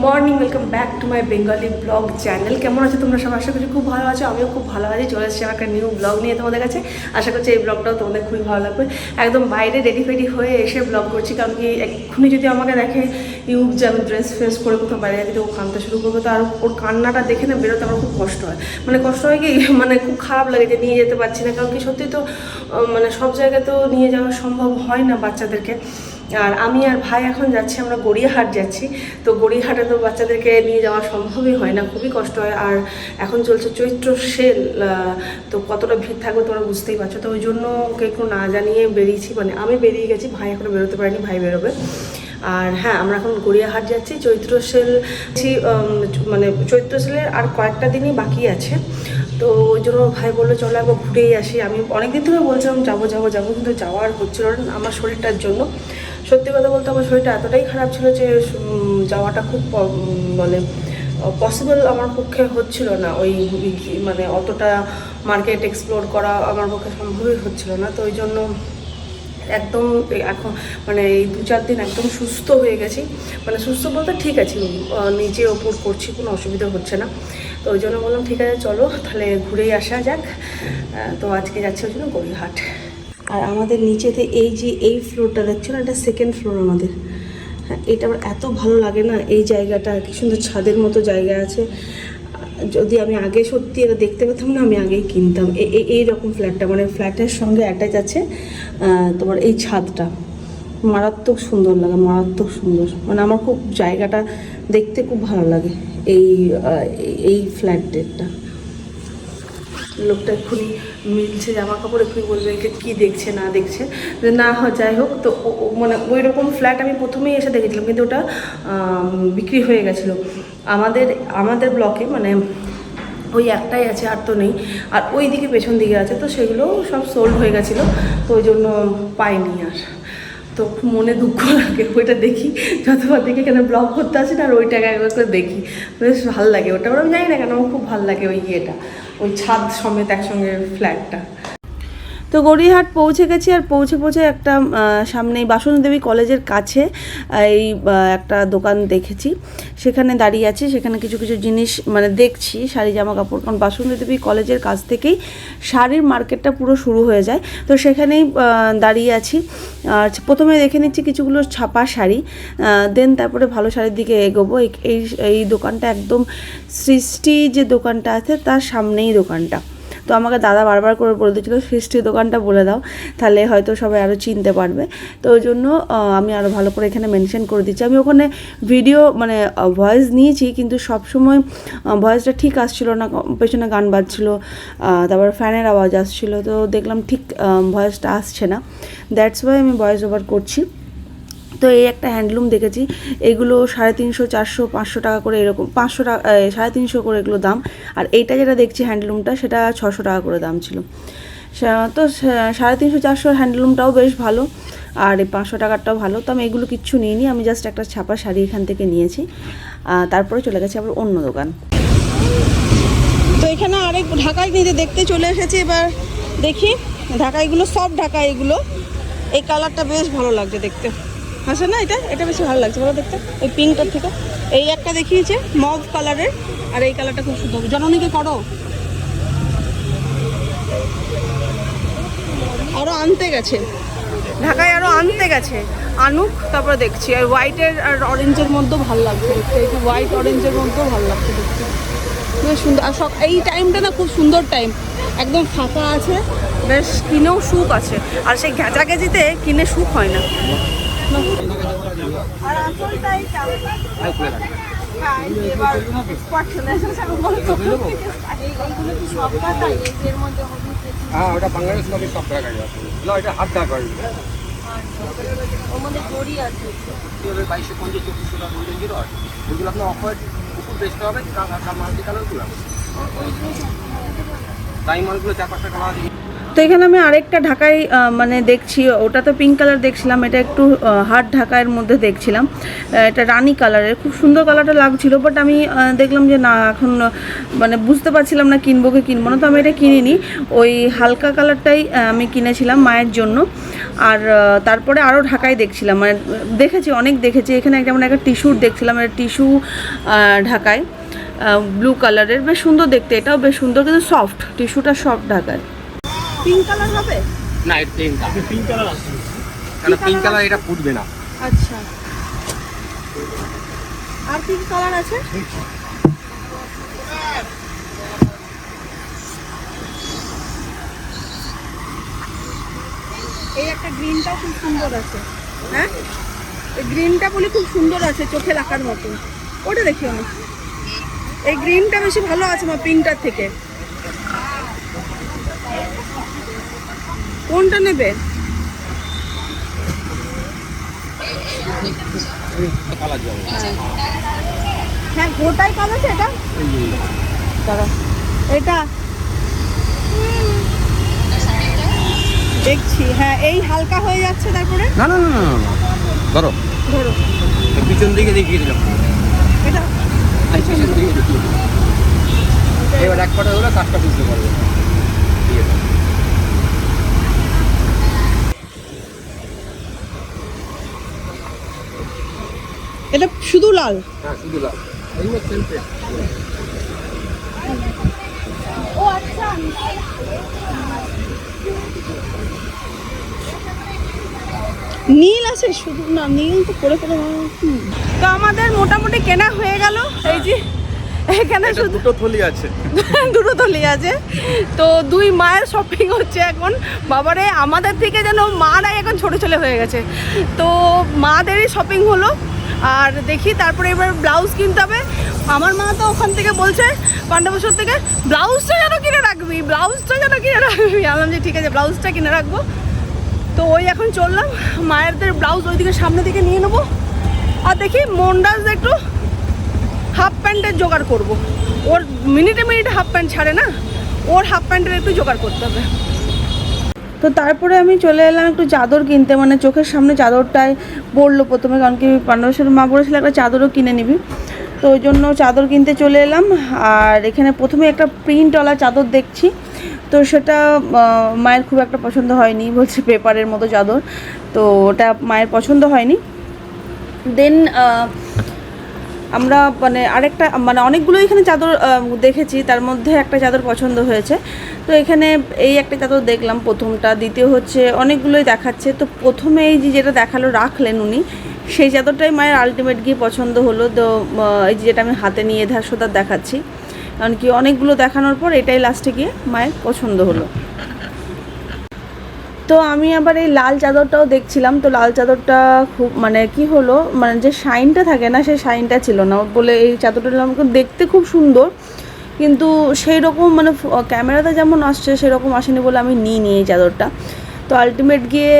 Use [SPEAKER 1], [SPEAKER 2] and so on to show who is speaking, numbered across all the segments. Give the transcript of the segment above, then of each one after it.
[SPEAKER 1] Morning, welcome back to my Bengali blog channel. কেমন আছো তোমরা সব? আশা করছি খুব ভালো আছো, আমিও খুব ভালো আছি। চলে এসেছি একটা নিউ ব্লগ নিয়ে তোমাদের কাছে। আশা করছি এই ব্লগটাও তোমাদের খুবই ভালো লাগবে। একদম বাইরে রেডি ফেডি হয়ে এসে ব্লগ করছি, কারণ কি এক্ষুনি যদি আমাকে দেখে ইউব যে আমি ড্রেস ফ্রেস করে কোথাও বাইরে যাচ্ছি, ও কাঁদতে শুরু করবে। তো আর ওর কান্নাটা দেখে না বেরোতে আমার খুব কষ্ট হয়। মানে কষ্ট হয় কি, মানে খুব খারাপ লাগে যে নিয়ে যেতে পারছি না, কারণ কি সত্যি তো মানে সব জায়গায় তো নিয়ে যাওয়া সম্ভব হয় না বাচ্চাদেরকে। আর আমি আর ভাই এখন যাচ্ছি, আমরা গড়িয়াহাট যাচ্ছি। তো গড়িয়াহাটে তো বাচ্চাদেরকে নিয়ে যাওয়া সম্ভবই হয় না, খুবই কষ্ট হয়। আর এখন চলছে চৈত্র সেল, তো কতটা ভিড় থাকবে তোমরা বুঝতেই পারছো। তো ওই জন্য ওকে একটু না জানিয়ে বেরিয়েছি, মানে আমি বেরিয়ে গেছি, ভাই এখনও বেরোতে পারিনি, ভাই বেরোবে। আর হ্যাঁ, আমরা এখন গড়িয়াহাট যাচ্ছি চৈত্র সেল, মানে চৈত্র সেলের আর কয়েকটা দিনই বাকি আছে। তো ওই জন্য ভাই বললো চলো একবার ঘুরেই আসি। আমি অনেকদিন থেকে বলছিলাম যাবো যাবো যাবো, কিন্তু যাওয়ার হচ্ছিল না আমার শরীরটার জন্য। সত্যি কথা বলতে আমার শরীরটা এতটাই খারাপ ছিল যে যাওয়াটা খুব মানে পসিবল আমার পক্ষে হচ্ছিল না। ওই মানে অতটা মার্কেট এক্সপ্লোর করা আমার পক্ষে সম্ভবই হচ্ছিল না। তো ওই জন্য একদম এখন মানে এই 2-4 দিন একদম সুস্থ হয়ে গেছি। মানে সুস্থ বলতে ঠিক আছি, নিচে ওপর করছি, কোনো অসুবিধা হচ্ছে না। তো ওই জন্য বললাম ঠিক আছে চলো তাহলে ঘুরেই আসা যাক। তো আজকে যাচ্ছে ওই জন্য গড়িয়াহাট। আর আমাদের নিচেতে এই যে এই ফ্লোরটা দেখছো না, এটা সেকেন্ড ফ্লোর আমাদের। হ্যাঁ, এটা আমার এত ভালো লাগে না এই জায়গাটা, কি সুন্দর ছাদের মতো জায়গা আছে। যদি আমি আগে সত্যি এটা দেখতে পেতাম না, আমি আগেই কিনতাম এই রকম ফ্ল্যাটটা। মানে ফ্ল্যাটের সঙ্গে অ্যাটাচ আছে তোমার এই ছাদটা। মারাত্মক সুন্দর লাগে, মারাত্মক সুন্দর। মানে আমার খুব জায়গাটা দেখতে খুব ভালো লাগে এই ফ্ল্যাটটা। লোকটা এক্ষুনি মিলছে জামা কাপড়, এক্ষুনি বলবে যে কী দেখছে না দেখছে, যে না যাই হোক। তো মানে ওই রকম ফ্ল্যাট আমি প্রথমেই এসে দেখেছিলাম, কিন্তু ওটা বিক্রি হয়ে গেছিলো আমাদের ব্লকে। মানে ওই একটাই আছে, আর তো নেই। আর ওই দিকে পেছন দিকে আছে, তো সেগুলো সব সোল্ড হয়ে গেছিলো, তো ওই জন্য পাইনি আর। তো খুব মনে দুঃখ লাগে, ওইটা দেখি যতবার দেখি কেন ব্লগ করতে আসি না, আর ওই টাকা একবার করে দেখি, বেশ ভালো লাগে ওটা। আমি জানি না কেন আমার খুব ভালো লাগে ওই ইয়েটা, ওই ছাদ সমেত একসঙ্গে ফ্ল্যাটটা। তো গড়িয়াহাট পৌঁছে গেছি। আর পৌঁছে একটা সামনেই বাসন্তী দেবী কলেজের কাছে এই একটা দোকান দেখেছি, সেখানে দাঁড়িয়ে আছি। সেখানে কিছু কিছু জিনিস মানে দেখছি, শাড়ি জামা কাপড়, কারণ বাসন্তী দেবী কলেজের কাছ থেকেই শাড়ির মার্কেটটা পুরো শুরু হয়ে যায়। তো সেখানেই দাঁড়িয়ে আছি। আর প্রথমে দেখে নিচ্ছি কিছুগুলো ছাপা শাড়ি, দেন তারপরে ভালো শাড়ির দিকে এগোবো। এই দোকানটা একদম সৃষ্টি যে দোকানটা আছে তার সামনেই দোকানটা। তো আমাকে দাদা বারবার করে বলে দিচ্ছিলো সৃষ্টির দোকানটা বলে দাও, তাহলে হয়তো সবাই আরও চিনতে পারবে। তো ওই জন্য আমি আরও ভালো করে এখানে মেনশন করে দিচ্ছি। আমি ওখানে ভিডিও মানে ভয়েস নিয়েছি, কিন্তু সবসময় ভয়েসটা ঠিক আসছিলো না, পেছনে গান বাজছিলো, তারপর ফ্যানের আওয়াজ আসছিলো। তো দেখলাম ঠিক ভয়েসটা আসছে না, দ্যাটস ওয়াই আমি ভয়েস ওভার করছি। তো এই একটা হ্যান্ডলুম দেখেছি, এগুলো 350, 400, 500 টাকা করে, এরকম 500 টাকা 350 করে এগুলো দাম। আর এইটা যেটা দেখছি হ্যান্ডলুমটা, সেটা 600 টাকা করে দাম ছিল। তো 350, 400 হ্যান্ডলুমটাও বেশ ভালো, আর এই 500 টাকারটাও ভালো। তো আমি এগুলো কিচ্ছু নিইনি, আমি জাস্ট একটা ছাপা শাড়ি এখান থেকে নিয়েছি। তারপরে চলে গেছি আবার অন্য দোকান। তো এখানে আরেক ঢাকাই নিতে দেখতে চলে এসেছি। এবার দেখি ঢাকাইগুলো, সব ঢাকাই এগুলো। এই কালারটা বেশ ভালো লাগছে দেখতে, আসে না? এটা বেশি ভালো লাগছে বলো দেখতে, ওই পিঙ্কটার থেকে। এই একটা দেখিয়েছে মভ কালারের, আর এই কালারটা খুব সুন্দর। জননীকে করো, আরও আনতে গেছে ঢাকায়, আরও আনতে গেছে, আনুক তারপরে দেখছি। আর হোয়াইটের আর অরেঞ্জের মধ্যেও ভালো লাগছে দেখতে, এই হোয়াইট অরেঞ্জের মধ্যেও ভালো লাগছে দেখতে, বেশ সুন্দর। আর এই টাইমটা না খুব সুন্দর টাইম, একদম ফাঁকা আছে, বেশ কিনেও সুখ আছে। আর সেই ঘেঁচাঘেঁচিতে কিনে সুখ হয় না। আর আসলটাই
[SPEAKER 2] হ্যাঁ, ওটা বাংলাদেশ কবি সব টাকা আছে না, এটা হাত টাকা করে
[SPEAKER 1] ওর মধ্যে জড়ি আছে
[SPEAKER 2] 2250, 2400 টাকা গোল্ডেন জিরো আছে। ওইগুলো আপনার অফার উপর বেচতে হবে, মাল্টি কালারগুলো তাই মালগুলো 4-5 টাকা।
[SPEAKER 3] তো এখানে আমি আরেকটা ঢাকাই মানে দেখছি, ওটা তো পিঙ্ক কালার দেখছিলাম, এটা একটু হার্ড ঢাকাইয়ের মধ্যে দেখছিলাম। এটা রানী কালারের, খুব সুন্দর কালারটা লাগছিল, বাট আমি দেখলাম যে না, এখন মানে বুঝতে পারছিলাম না কিনবো কি কিনবো না, তো আমি এটা কিনিনি। ওই হালকা কালারটাই আমি কিনেছিলাম মায়ের জন্য। আর তারপরে আরও ঢাকাই দেখছিলাম, মানে দেখেছি, অনেক দেখেছি। এখানে যেমন একটা টিস্যুর দেখছিলাম, এটা টিস্যু ঢাকায় ব্লু কালারের, বেশ সুন্দর দেখতে, এটাও বেশ সুন্দর, কিন্তু সফট, টিস্যুটা সফট ঢাকায়। পিঙ্ক কালার হবে
[SPEAKER 2] না, এটা পিঙ্ক কালার আছে, কারণ পিঙ্ক কালার এটা ফুটবে না।
[SPEAKER 3] আচ্ছা, আর পিঙ্ক কালার আছে? এই একটা গ্রিনটাও খুব সুন্দর আছে। হ্যাঁ, এই গ্রিনটা বলি খুব সুন্দর আছে, চোখে লাগার মতো। ওটা দেখি আমি, এই গ্রিনটা বেশি ভালো আছে মা পিঙ্কটার থেকে। কোনটা নেবে?
[SPEAKER 2] কালার যাবে,
[SPEAKER 3] হ্যাঁ, গোটাই কাজ আছে এটা। দাঁড়া, এটা দেখছি। হ্যাঁ, এই হালকা হয়ে যাচ্ছে, তারপরে
[SPEAKER 2] না না না না না, ধরো
[SPEAKER 3] ধরো
[SPEAKER 2] পিছন দিকে দেখিয়ে দিলাম,
[SPEAKER 3] এটা।
[SPEAKER 2] পিছন দিকে দেখিয়ে দিলাম। এবার এক ফটো হলে কাজটা বুঝতে পারবে। ঠিক আছে,
[SPEAKER 3] এটা শুধু লাল?
[SPEAKER 2] হ্যাঁ শুধু লাল, এইগুলো সেলফে।
[SPEAKER 3] ও আচ্ছা, নীল আছে শুধু? না, নীল তো পরে পরে। তো আমাদের মোটামুটি কেনা হয়ে গেল। এই যে এখানে শুধু
[SPEAKER 2] দুটো থলি আছে,
[SPEAKER 3] দুটো থলি আছে। তো দুই মায়ের শপিং হচ্ছে এখন। বাবারে, আমাদের থেকে যেন মারাই এখন ছোট ছেলে হয়ে গেছে। তো মাদেরই শপিং হলো। আর দেখি তারপরে এবার ব্লাউজ কিনতে হবে। আমার মা তো ওখান থেকে বলছে, পাণ্ডবেশ্বর থেকে, ব্লাউজটা যেন কিনে রাখবি, ব্লাউজটা যেন কিনে রাখবি। বললাম যে ঠিক আছে, ব্লাউজটা কিনে রাখবো। তো ওই এখন চললাম, মায়েরদের ব্লাউজ ওইদিকে সামনে দিকে নিয়ে নেবো। আর দেখি মন্ডাস একটু হাফ প্যান্টের জোগাড় করব। ওর মিনিটে মিনিটে হাফ প্যান্ট ছাড়ে না, ওর হাফ প্যান্টের একটু জোগাড় করতে হবে। তো তারপরে আমি চলে এলাম একটু চাদর কিনতে, মানে চোখের সামনে চাদরটাই পড়লো প্রথমে, কারণ কি পাণ্ডবেশ্বরের মা বলেছিল একটা চাদরও কিনে নিবি। তো ওই জন্য চাদর কিনতে চলে এলাম। আর এখানে প্রথমে একটা প্রিন্টওয়ালা চাদর দেখছি, তো সেটা মায়ের খুব একটা পছন্দ হয়নি, বলছে পেপারের মতো চাদর, তো ওটা মায়ের পছন্দ হয়নি। দেন আমরা মানে আরেকটা, মানে অনেকগুলো এখানে চাদর দেখেছি, তার মধ্যে একটা চাদর পছন্দ হয়েছে। তো এখানে এই একটা চাদর দেখলাম প্রথমটা, দ্বিতীয় হচ্ছে অনেকগুলোই দেখাচ্ছে। তো প্রথমে এই যে যেটা দেখালো রাখলেন উনি, সেই চাদরটাই মায়ের আলটিমেট গিয়ে পছন্দ হলো। তো এই যে যেটা আমি হাতে নিয়ে ধারসোদার দেখাচ্ছি, কারণ কি অনেকগুলো দেখানোর পর এটাই লাস্টে গিয়ে মায়ের পছন্দ হলো। তো আমি আবার এই লাল চাদরটাও দেখছিলাম। তো লাল চাদরটা খুব মানে কি হলো, মানে যে শাইনটা থাকে না, সেই শাইনটা ছিল না। বলে এই চাদরটা আমাকে দেখতে খুব সুন্দর, কিন্তু সেই রকম মানে ক্যামেরাতে যেমন আসছে সেরকম আসেনি বলে আমি নিই এই চাদরটা। তো আলটিমেট গিয়ে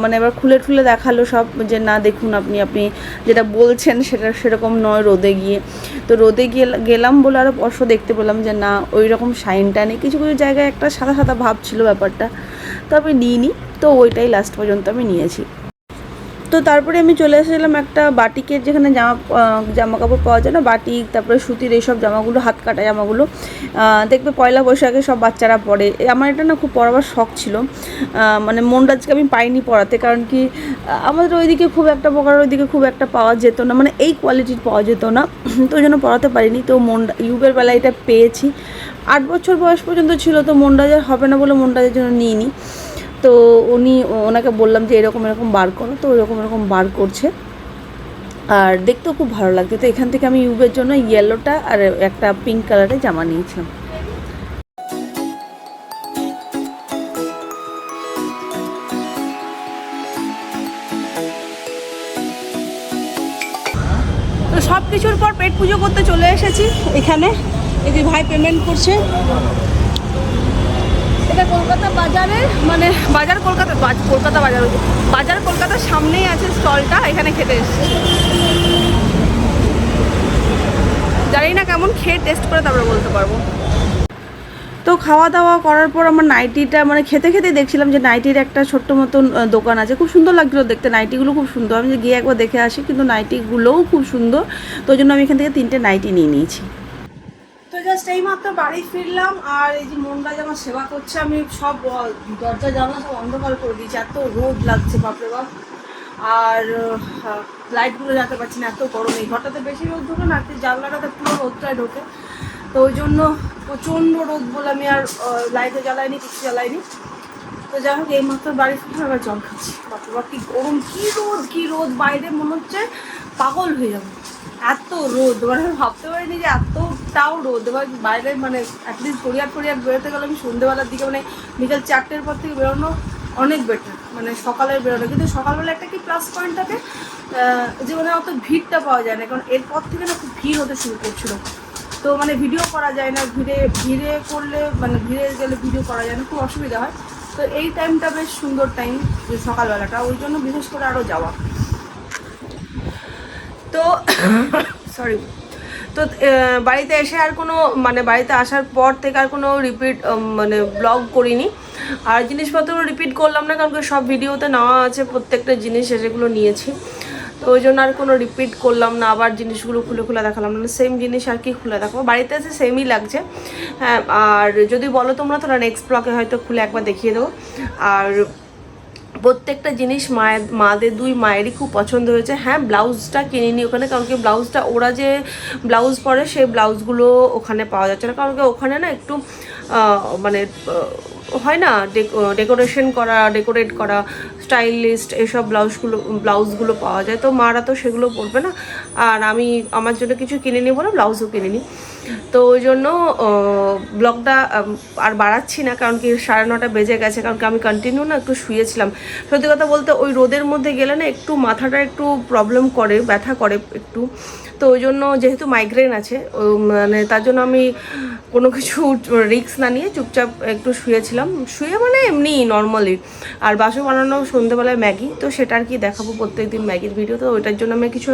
[SPEAKER 3] মানে এবার খুলে ঠুলে দেখালো সব, যে না দেখুন আপনি যেটা বলছেন সেটা সেরকম নয় রোদে গিয়ে। তো রোদে গেলাম বলে আরও স্পষ্ট দেখতে পেলাম যে না, ওই রকম শাইনটা নেই। কিছু কিছু জায়গায় একটা সাদা সাদা ভাব ছিল ব্যাপারটা, তো আমি নিইনি। তো ওইটাই লাস্ট পর্যন্ত আমি নিয়েছি। তো তারপরে আমি চলে এসেছিলাম একটা বাটিকের, যেখানে জামা কাপড় পাওয়া যায় না, বাটিক, তারপরে সুতির এইসব জামাগুলো, হাত কাটা জামাগুলো দেখবে পয়লা বৈশাখে সব বাচ্চারা পরে। আমার এটা না খুব পরাবার শখ ছিল, মানে মনরাজকে আমি পাইনি পরাতে, কারণ কি আমাদের ওইদিকে খুব একটা প্রকার ওইদিকে খুব একটা পাওয়া যেত না, মানে এই কোয়ালিটির পাওয়া যেত না, তো ওই জন্য পরাতে পারিনি। তো ইউবের বেলায় এটা পেয়েছি, 8 বছর বয়স পর্যন্ত ছিল। তো মনরাজের হবে না বলে মনরাজের জন্য নিইনি। তো ওনাকে বললাম যে এরকম এরকম বার করো, তো এরকম বার করছে, আর দেখতেও খুব ভালো লাগছে। তো এখান থেকে আমি ইউবের জন্য ইয়েলোটা আর একটা পিঙ্ক কালারের জামা নিয়েছিলাম। তো সব কিছুর পর পেট পুজো করতে চলে এসেছি এখানে। এই যে ভাই পেমেন্ট করছে। এটা কলকাতা বাজারে, মানে বাজার কলকাতা বাজার, বাজার কলকাতার সামনেই আছে স্টলটা, এখানে খেতে এসেছি। জানি না কেমন, খেয়ে টেস্ট করে তারপরে বলতে পারবো। তো খাওয়া দাওয়া করার পর আমার নাইটিটা মানে খেতে খেতে দেখছিলাম যে নাইটির একটা ছোট্ট মতন দোকান আছে, খুব সুন্দর লাগছিলো দেখতে, নাইটিগুলো খুব সুন্দর। আমি যে গিয়ে একবার দেখে আসি, কিন্তু নাইটিগুলোও খুব সুন্দর, তো ওই জন্য আমি এখান থেকে 3টে নাইটি নিয়ে নিয়েছি। তো জাস্ট এই মাত্র বাড়ি ফিরলাম, আর এই যে মনরাজ আমার সেবা করছে, আমি সব দরজা জানলা সব অন্ধকার করে দিয়েছি, এত রোদ লাগছে বাপরে বাপ। আর লাইটগুলো জ্বালাতে পারছি না, এত গরম। এই ঘরটাতে বেশি রোদ ঢোকে না, জানলাটাতে পুরো রোদটাই ঢোকে, তো ওই জন্য প্রচণ্ড রোদ বলে আমি আর লাইটও জ্বালাইনি, কিছু জ্বালাইনি। তো যাই হোক, এই মাত্র বাড়ি ফিরে আবার জল খাচ্ছি। বাপরে বাপ কি গরম, কি রোদ বাইরে, মনে হচ্ছে পাগল হয়ে যাবো, এত রোদ। মানে আমি ভাবতে পারিনি যে এতটাও রোদ। এবার বাইরে মানে অ্যাটলিস্ট গড়িয়াট বেরোতে গেলে আমি সন্ধ্যেবেলার দিকে, মানে বিকেল 4টের পর থেকে বেরোনো অনেক বেটার, মানে সকালের বেরোনো। কিন্তু সকালবেলা একটা কি প্লাস পয়েন্ট থাকে, যে মানে অত ভিড়টা পাওয়া যায় না, কারণ এরপর থেকে না খুব ভিড় হতে শুরু করছিলো, তো মানে ভিডিও করা যায় না, ভিড়ে করলে মানে ভিড়ে গেলে ভিডিও করা যায় না, খুব অসুবিধা হয়। তো এই টাইমটা বেশ সুন্দর টাইম, যে সকালবেলাটা, ওই জন্য বিশেষ করে আরও যাওয়া। তো সরি, তো বাড়িতে এসে আর কোনো মানে বাড়িতে আসার পর থেকে আর কোনো রিপিট মানে ব্লগ করিনি, আর জিনিসপত্রগুলো রিপিট করলাম না, কারণ সব ভিডিওতে নেওয়া আছে প্রত্যেকটা জিনিস, সেগুলো নিয়েছি, তো ওই জন্য আর কোনো রিপিট করলাম না। আবার জিনিসগুলো খুলে দেখালাম না, সেম জিনিস আর কি খুলে দেখাবো, বাড়িতে এসে সেমই লাগছে। হ্যাঁ, আর যদি বলো তোমরা তো নেক্সট ব্লগে হয়তো খুলে একবার দেখিয়ে দেবো। আর প্রত্যেকটা জিনিস মাদের 2 মায়েরই খুব পছন্দ হয়েছে। হ্যাঁ, ব্লাউজটা কিনিনি ওখানে, কারণ কি ব্লাউজটা ওরা যে ব্লাউজ পরে সেই ব্লাউজগুলো ওখানে পাওয়া যাচ্ছে না, কারণ কি ওখানে না একটু মানে হয় না ডেকোরেট করা স্টাইলিস্ট এসব ব্লাউজগুলো পাওয়া যায়, তো মারা তো সেগুলো পরবে না। আর আমি আমার জন্য কিছু কিনে নিই বলে ব্লাউজও কিনে নিই, তো ওই জন্য ব্লগটা আর বাড়াচ্ছি না, কারণ কি 9:30 বেজে গেছে, কারণ কি আমি কন্টিনিউ না একটু শুয়েছিলাম। সত্যি কথা বলতে ওই রোদের মধ্যে গেলে না একটু মাথাটা একটু প্রবলেম করে, ব্যথা করে একটু, তো ওই জন্য যেহেতু মাইগ্রেন আছে মানে তার জন্য আমি কোনো কিছু রিস্ক না নিয়ে চুপচাপ একটু শুয়েছিলাম, মানে এমনি নর্মালি। আর বাসন বানানো সন্ধ্যেবেলায় ম্যাগি, তো সেটা আর কি দেখাবো প্রত্যেকদিন ম্যাগির ভিডিও, তো ওইটার জন্য আমি কিছু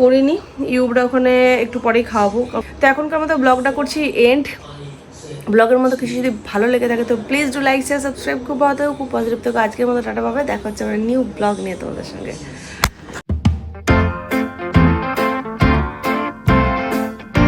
[SPEAKER 3] করিনি। ইউবরা ওখানে একটু পরেই খাওয়াবো। তো এখনকার মতো ব্লগটা করছি এন্ড। ব্লগের মতো কিছু যদি ভালো লেগে থাকে তো please do like share subscribe, খুব পজিটিভ থেকে আজকের মতো টাটা পাবে, দেখা হচ্ছে আমার নিউ ব্লগ নিয়ে তোমাদের সঙ্গে।